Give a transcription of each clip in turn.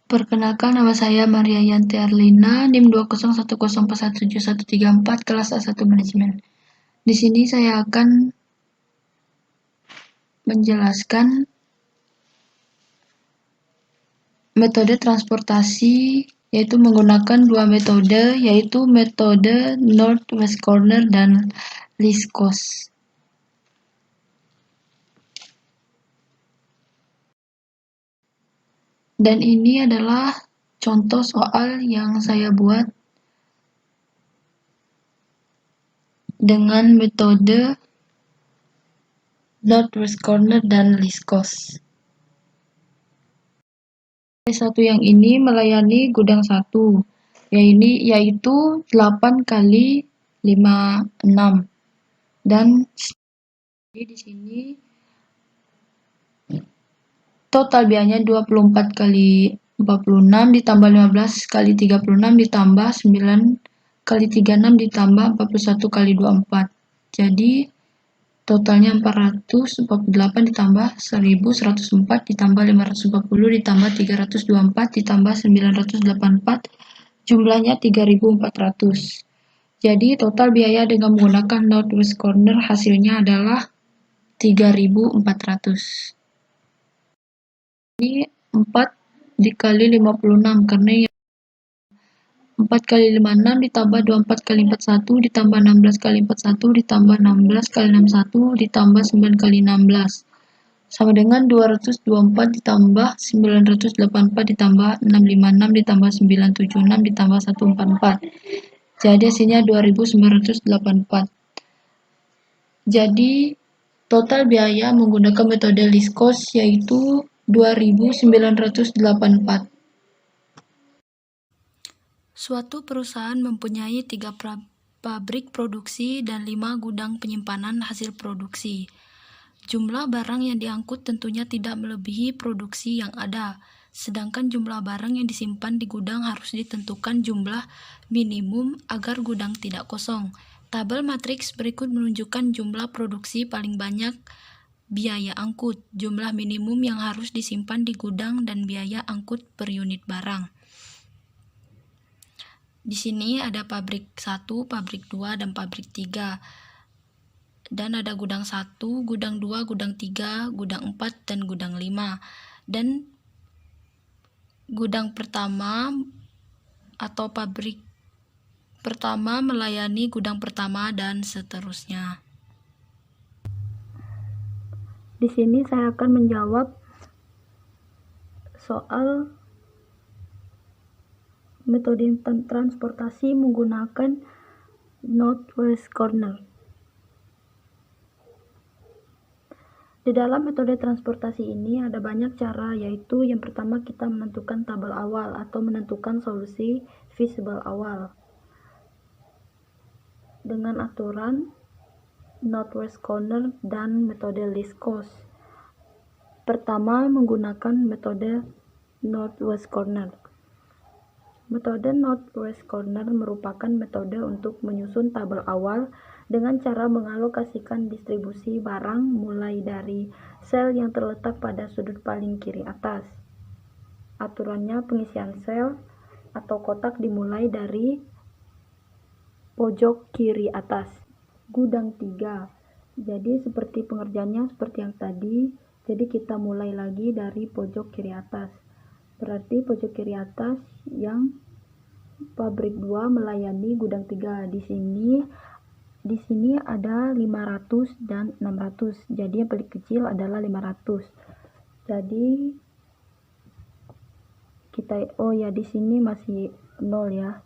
Perkenalkan, nama saya Maria Yanti Arlina, NIM 201041713 kelas A1 Manajemen. Di sini saya akan menjelaskan metode transportasi, yaitu menggunakan dua metode, yaitu metode Northwest Corner dan least cost. Dan ini adalah contoh soal yang saya buat dengan metode Northwest Corner dan least cost. Satu yang ini melayani gudang 1, yaitu 8 kali 56. Dan di sini total biayanya 24 kali 46 ditambah 15 kali 36 ditambah 9 kali 36 ditambah 41 kali 24. Jadi totalnya 448 ditambah 1104 ditambah 540 ditambah 324 ditambah 984, jumlahnya 3400. Jadi total biaya dengan menggunakan Northwest Corner hasilnya adalah 3400. Ini 4 dikali 56 karena yang 4 kali 56 ditambah 24 kali 41 ditambah 16 kali 41 ditambah 16 kali 61 ditambah 9 kali 16 sama dengan 224 ditambah 984 ditambah 656 ditambah 976 ditambah 144. Jadi hasilnya 2984. Jadi total biaya menggunakan metode least cost yaitu 2984. Suatu perusahaan mempunyai 3 pabrik produksi dan 5 gudang penyimpanan hasil produksi. Jumlah barang yang diangkut tentunya tidak melebihi produksi yang ada, sedangkan jumlah barang yang disimpan di gudang harus ditentukan jumlah minimum agar gudang tidak kosong. Tabel matriks berikut menunjukkan jumlah produksi paling banyak, biaya angkut, jumlah minimum yang harus disimpan di gudang, dan biaya angkut per unit barang. Di sini ada pabrik 1, pabrik 2, dan pabrik 3. Dan ada gudang 1, gudang 2, gudang 3, gudang 4, dan gudang 5. Dan gudang pertama atau pabrik pertama melayani gudang pertama dan seterusnya. Di sini saya akan menjawab soal metode transportasi menggunakan Northwest Corner. Di dalam metode transportasi ini ada banyak cara, yaitu yang pertama kita menentukan tabel awal atau menentukan solusi feasible awal dengan aturan Northwest Corner dan metode least cost. Pertama, menggunakan metode Northwest Corner. Metode Northwest Corner merupakan metode untuk menyusun tabel awal dengan cara mengalokasikan distribusi barang mulai dari sel yang terletak pada sudut paling kiri atas. Aturannya, pengisian sel atau kotak dimulai dari pojok kiri atas. Gudang 3. Jadi seperti pengerjaannya seperti yang tadi, jadi kita mulai lagi dari pojok kiri atas. Berarti pojok kiri atas yang pabrik 2 melayani gudang 3. Di sini ada 500 dan 600. Jadi yang paling kecil adalah 500. Jadi kita di sini masih 0 ya.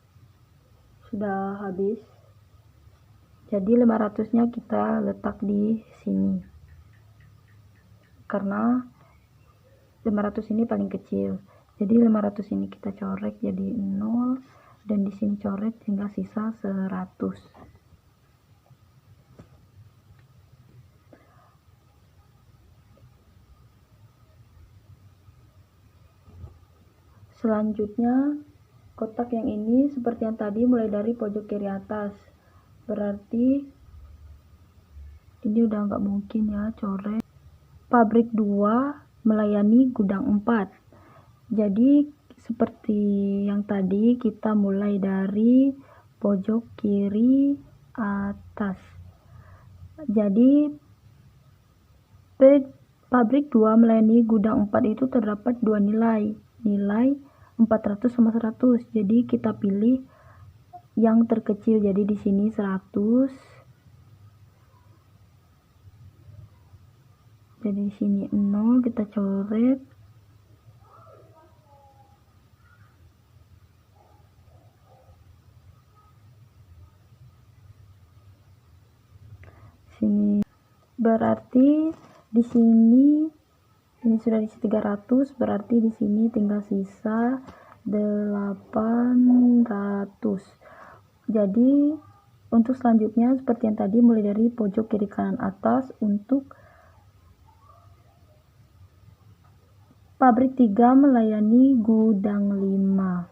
Sudah habis. Jadi 500-nya kita letak di sini. Karena 500 ini paling kecil. Jadi 500 ini kita coret jadi 0 dan di sini coret hingga sisa 100. Selanjutnya kotak yang ini seperti yang tadi mulai dari pojok kiri atas. berarti ini udah nggak mungkin ya, coret. Pabrik 2 melayani gudang 4. Jadi seperti yang tadi, kita mulai dari pojok kiri atas. Jadi pabrik 2 melayani gudang 4 itu terdapat dua nilai 400 sama 100. Jadi kita pilih yang terkecil, jadi di sini 100. Jadi di sini 0, kita coret. Sini berarti di sini sudah diisi 300, berarti di sini tinggal sisa 800. Jadi untuk selanjutnya seperti yang tadi, mulai dari pojok kiri kanan atas. Untuk pabrik 3 melayani gudang 5.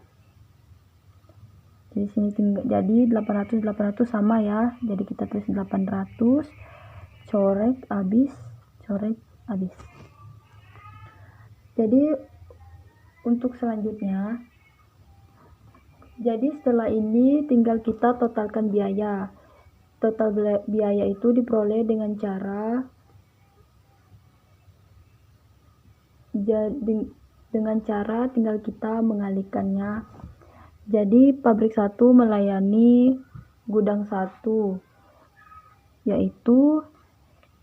Jadi sini tinggal, jadi 800 sama ya. Jadi kita tulis 800, coret habis. Jadi untuk selanjutnya, jadi setelah ini tinggal kita totalkan biaya. Total biaya itu diperoleh dengan cara tinggal kita mengalihkannya. Jadi pabrik 1 melayani gudang 1, yaitu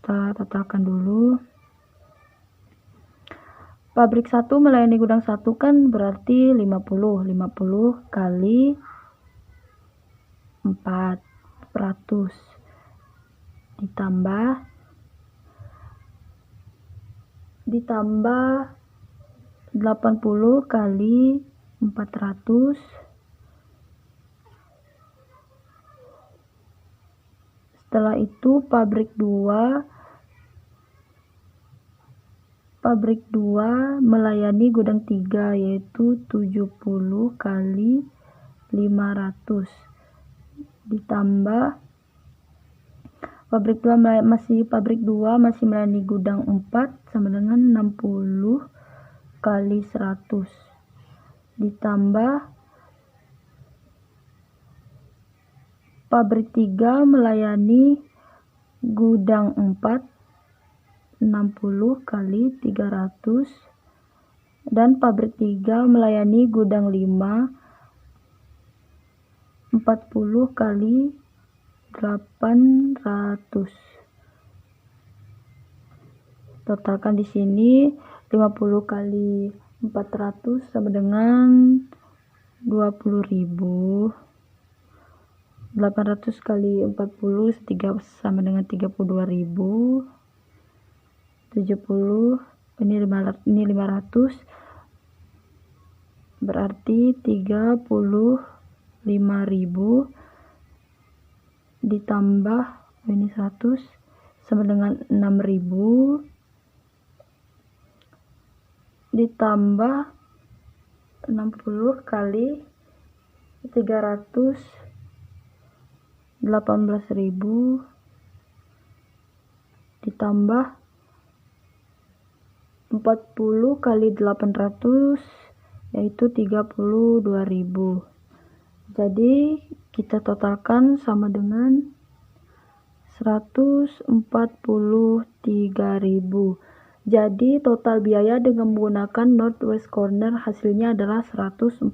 kita totalkan dulu. Pabrik 1 melayani gudang 1 kan berarti 50 kali 400 ditambah 80 kali 400. Setelah itu pabrik 2 melayani gudang 3, yaitu 70 kali 500 ditambah pabrik 2 masih melayani gudang 4 sama dengan 60 kali 100 ditambah pabrik 3 melayani gudang 4 60 kali 300 dan pabrik 3 melayani gudang 5 40 kali 800. Totalkan di sini 50 kali 400 sama dengan 20.000. 800 kali 40 sama dengan 32.000. 70, ini 500, berarti 35.000 ditambah ini 100 sama dengan 6.000 ditambah 60 kali 300 18.000 ditambah 40 kali 800 yaitu 32.000. Jadi kita totalkan sama dengan 143.000. Jadi total biaya dengan menggunakan Northwest Corner hasilnya adalah 143.000.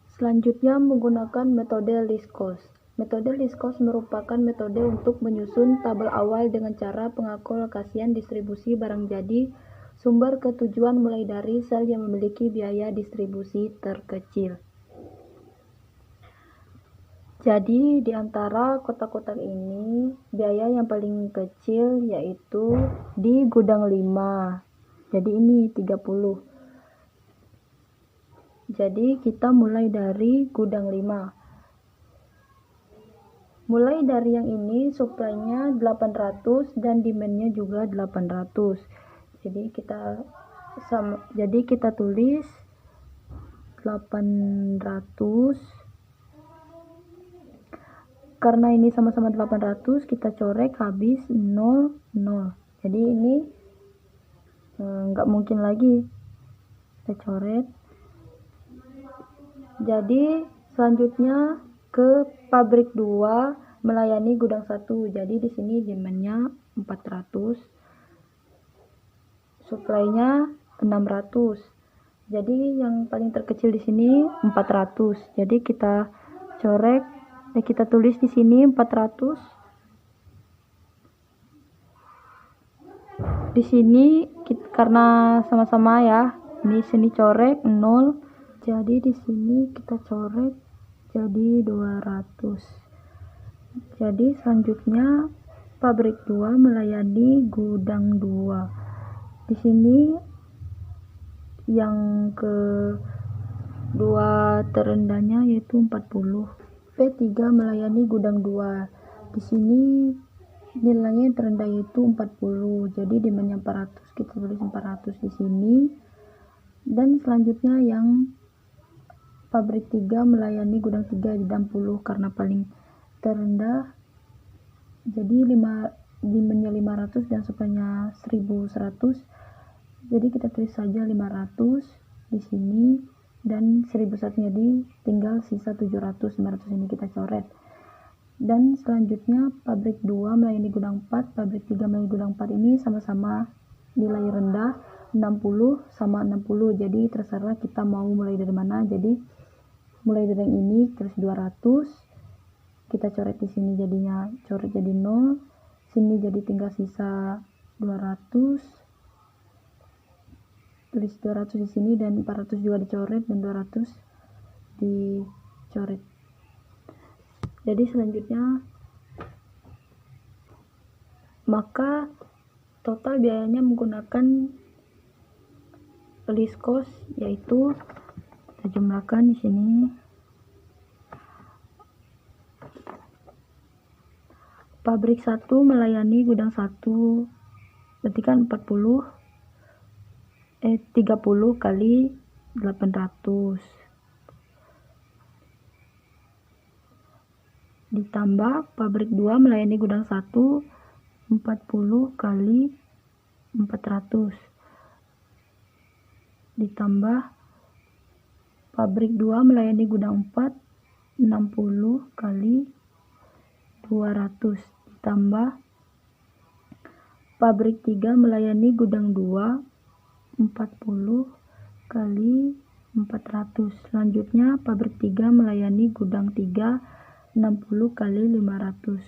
Selanjutnya menggunakan metode least cost. Metode least cost merupakan metode untuk menyusun tabel awal dengan cara pengalokasian distribusi barang jadi sumber ke tujuan mulai dari sel yang memiliki biaya distribusi terkecil. Jadi di antara kotak-kotak ini biaya yang paling kecil yaitu di gudang 5. Jadi ini 30. Jadi kita mulai dari gudang 5. Mulai dari yang ini supply-nya 800 dan demand-nya juga 800. Jadi kita tulis 800 Karena ini sama-sama 800, kita coret habis 0, 0. Jadi ini nggak mungkin lagi. Kita coret. Jadi selanjutnya ke pabrik 2 melayani gudang 1. Jadi di sini demand-nya 400, supply-nya 600. Jadi yang paling terkecil di sini 400. Jadi kita coret, kita tulis di sini 400. Di sini karena sama-sama ya, di sini coret 0. Jadi di sini kita coret jadi 200. Jadi selanjutnya pabrik 2 melayani gudang 2. Di sini yang kedua terendahnya yaitu 40. P3 melayani gudang 2. Di sini nilainya yang terendah yaitu 40. Jadi demand-nya 400, kita tulis 400 di sini. Dan selanjutnya yang pabrik 3 melayani gudang 3 di 60 karena paling terendah. Jadi demand-nya 500 dan supply-nya 1100. Jadi kita tulis saja 500 di sini dan 1001, jadi tinggal sisa 700. 500 ini kita coret. Dan selanjutnya pabrik 2 melayani gudang 4, pabrik 3 melayani gudang 4 ini sama-sama nilai rendah 60 sama 60. Jadi terserah kita mau mulai dari mana. Jadi mulai dari yang ini terus 200. Kita coret di sini jadinya coret jadi 0. Sini jadi tinggal sisa 200. Tulis 200 di sini dan 400 juga dicoret dan 200 dicoret. Jadi selanjutnya maka total biayanya menggunakan list cost, yaitu kita jumlahkan di sini. Pabrik 1 melayani gudang 1, berarti kan 30 kali 800 ditambah pabrik 2 melayani gudang 1 40 kali 400 ditambah pabrik 2 melayani gudang 4 60 kali 200 ditambah pabrik 3 melayani gudang 2 40 kali 400. Selanjutnya pabrik 3 melayani gudang 3 60 kali 500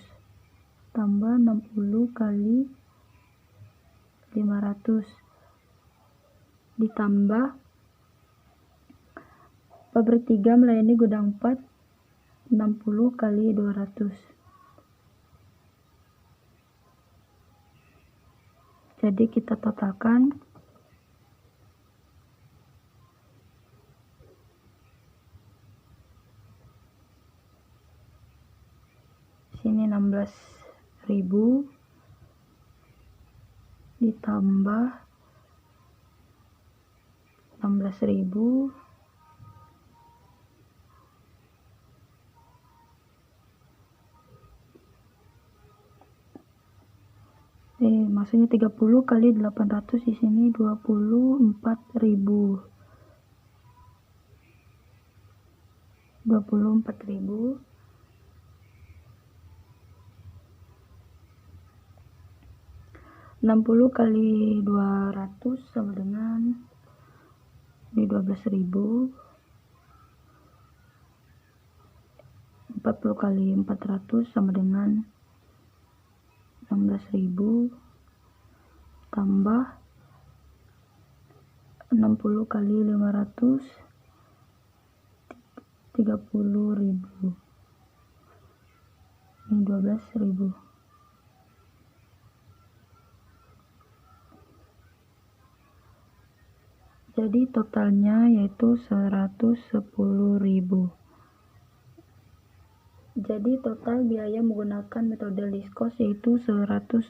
tambah 60 kali 500 ditambah pabrik 3 melayani gudang 4 60 kali 200. Jadi kita totalkan sini 16.000 ditambah 16.000 maksudnya 30 kali 800 di sini 24.000. 24.000 60 kali 200 sama dengan ini 12.000. 40 kali 400 sama dengan 16.000 tambah 60 kali 500 30.000. Ini 12.000. Jadi totalnya yaitu 110.000. Jadi total biaya menggunakan metode list cost yaitu 110.000.